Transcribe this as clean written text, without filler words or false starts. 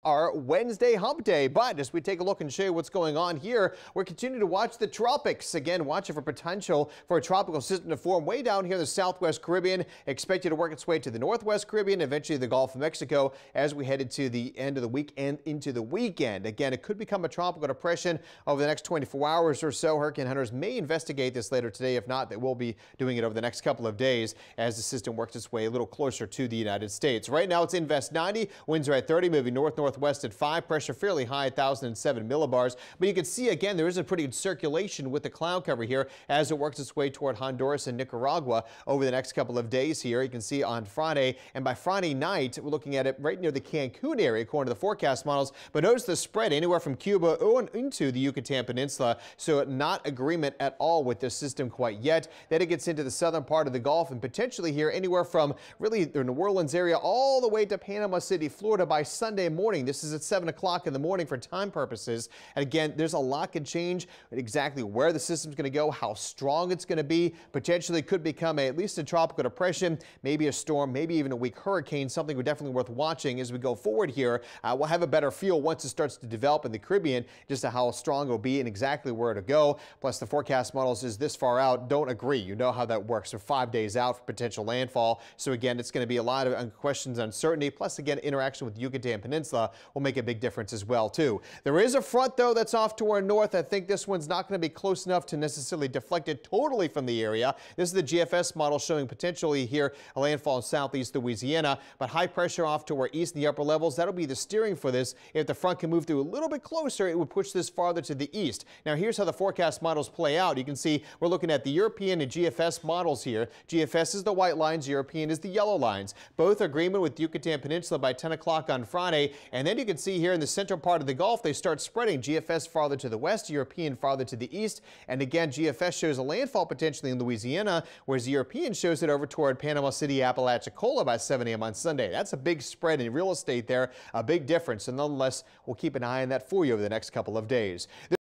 Our Wednesday hump day, but as we take a look and show you what's going on here, we're continuing to watch the tropics. Again, watching for potential for a tropical system to form way down here in the southwest Caribbean, expected to work its way to the northwest Caribbean, eventually the Gulf of Mexico as we head into the end of the week and into the weekend. Again, it could become a tropical depression over the next 24 hours or so. Hurricane hunters may investigate this later today. If not, they will be doing it over the next couple of days as the system works its way a little closer to the United States. Right now, it's Invest 90. Winds are at 30, moving northwest at 5, pressure fairly high at 1,007 millibars. But you can see again there is a pretty good circulation with the cloud cover here as it works its way toward Honduras and Nicaragua over the next couple of days here. You can see on Friday, and by Friday night we're looking at it right near the Cancun area according to the forecast models. But notice the spread anywhere from Cuba on into the Yucatan Peninsula, so not agreement at all with this system quite yet. Then it gets into the southern part of the Gulf and potentially here anywhere from really the New Orleans area all the way to Panama City, Florida by Sunday morning. This is at 7 o'clock in the morning for time purposes. And again, there's a lot can change exactly where the system's going to go, how strong it's going to be. Potentially could become at least a tropical depression, maybe a storm, maybe even a weak hurricane, something definitely worth watching as we go forward here. We'll have a better feel once it starts to develop in the Caribbean, just to how strong it'll be and exactly where to go. Plus the forecast models is this far out don't agree. You know how that works. They're 5 days out for potential landfall. So again, it's going to be a lot of questions, uncertainty. Plus again, interaction with the Yucatan Peninsula will make a big difference as well too. There is a front though that's off to our north. I think this one's not going to be close enough to necessarily deflect it totally from the area. This is the GFS model showing potentially here a landfall in southeast Louisiana, but high pressure off to our east in the upper levels. That'll be the steering for this. If the front can move through a little bit closer, it would push this farther to the east. Now here's how the forecast models play out. You can see we're looking at the European and GFS models here. GFS is the white lines, European is the yellow lines. Both agreement with the Yucatan Peninsula by 10 o'clock on Friday, and then you can see here in the central part of the Gulf, they start spreading. GFS farther to the west, European farther to the east. And again, GFS shows a landfall potentially in Louisiana, whereas the European shows it over toward Panama City, Apalachicola by 7 a.m. on Sunday. That's a big spread in real estate there, a big difference. And nonetheless, we'll keep an eye on that for you over the next couple of days.